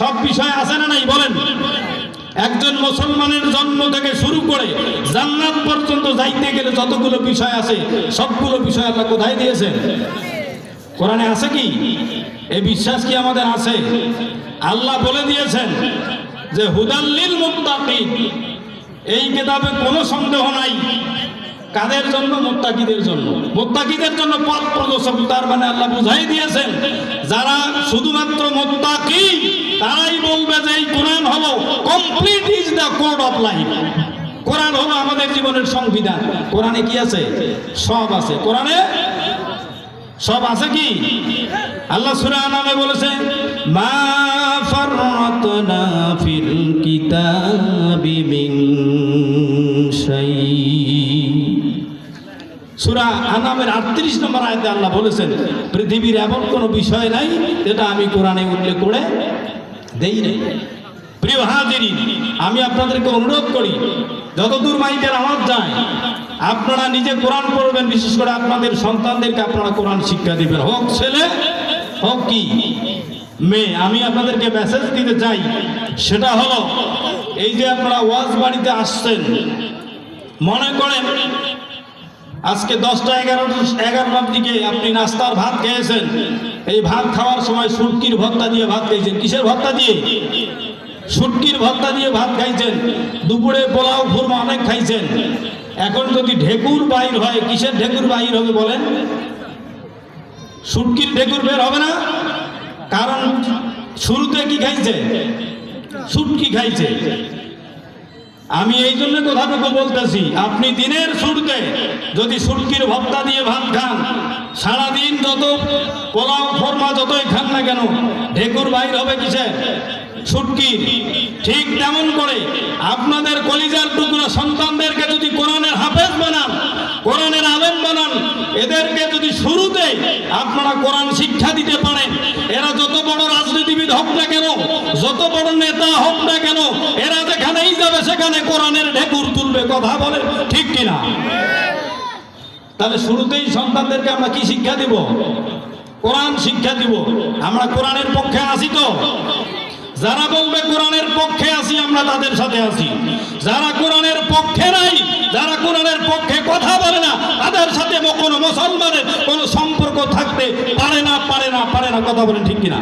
সব বিষয় আছে না নাই বলেন? একজন মুসলমানের জন্ম থেকে শুরু করে জান্নাত পর্যন্ত যাইতে গেলে যতগুলো বিষয় আছে সবগুলো বিষয় আল্লাহ কোথায় দিয়েছেন? কোরআনে আছে কি? এই বিশ্বাস কি আমাদের আছে? আল্লাহ বলে দিয়েছেন যে হুদাল্লিল মুত্তাকিন, এই কিতাবে কোনো সন্দেহ নাই। কাদের জন্য? মুত্তাকিদের জন্য। মুত্তাকিদের জন্য পথ প্রদর্শক। তার মানে আল্লাহ বুঝাই দিয়েছেন যারা শুধুমাত্র মুত্তাকি তারাই বলবে যে এই কোরআন হলো complete is the code of life. কোরআন হলো আমাদের জীবনের সংবিধান। কোরআনে কি আছে? সব আছে। কোরআনে সব আছে কি? আল্লাহ সূরা আনামে বলেছেন মা ফাররাতনা ফিল কিতাবি মিন শাই। সূরা আনামের 38 নম্বর আয়াতে আল্লাহ বলেছেন পৃথিবীর এমন কোনো বিষয় নাই যেটা আমি কোরআনে উল্লেখ করে দেই নাই। প্রিয় হাজিরিন, আমি আপনাদেরকে অনুরোধ করি যতদূর মাইকের আওয়াজ যায় আপনারা নিজে কোরআন পড়বেন। বিশেষ করে আপনাদের সন্তানদেরকে আপনারা কোরআন শিক্ষা দিবেন, হোক ছেলে হোক কি মেয়ে। আমি আপনাদেরকে মেসেজ দিতে চাই, সেটা হলো এই যে আপনারা ওয়াজ বাড়িতে আসছেন, মনে করেন আজকে 10টা 11টার দিকে আপনি নাস্তার ভাত খেয়েছেন। এই ভাত খাওয়ার সময় শুটকির ভর্তা দিয়ে ভাত খেয়েছেন। কিসের ভর্তা দিয়ে? শুটকির ভর্তা দিয়ে ভাত খাইছেন। দুপুরে পোলাও খুরমা অনেক খাইছেন। এখন যদি ঢেকুর বাইর হয়, কিসের ঢেকুর বাইর হবে বলেন? শুটকির ঢেকুর বের হবে না? কারণ শুরুতে কি খাইছে? শুটকি খাইছে। আমি এই জন্য কথাটুকু বলতেছি, আপনি দিনের শুরুতে যদি শুটকির ভর্তা দিয়ে ভাত খান, সারাদিন যত পোলাও ফরমা যতই খান না কেন ঢেকুর বাইর হবে কিসের? শুটকির। ঠিক তেমন করে আপনাদের কলিজার টুকরা সন্তানদেরকে যদি কোরআনের হাফেজ বানান, কোরআনের আলেম বানান, এদেরকে যদি শুরুতে আপনারা কোরআন শিক্ষা দিতে পারেন, এরা যত বড় রাজনীতিবিদ হোক না কেন, যত বড় নেতা হোক না কেন, এরা যেখানেই যাবে সেখানে কোরআনের ঢেকুর তুলবে। কথা বলে ঠিক কিনা? তাহলে শুরুতেই সন্তানদেরকে আমরা কি শিক্ষা দিব? কোরআন শিক্ষা দিব। আমরা কোরআনের পক্ষে আছি তো? যারা বলবে কোরআনের পক্ষে আছি আমরা তাদের সাথে আছি। যারা কোরআনের পক্ষে নাই, যারা কোরআনের পক্ষে কথা বলে না, তাদের সাথে কোনো মুসলমানের কোনো সম্পর্ক থাকতে পারে না। কথা বলেন ঠিক কিনা?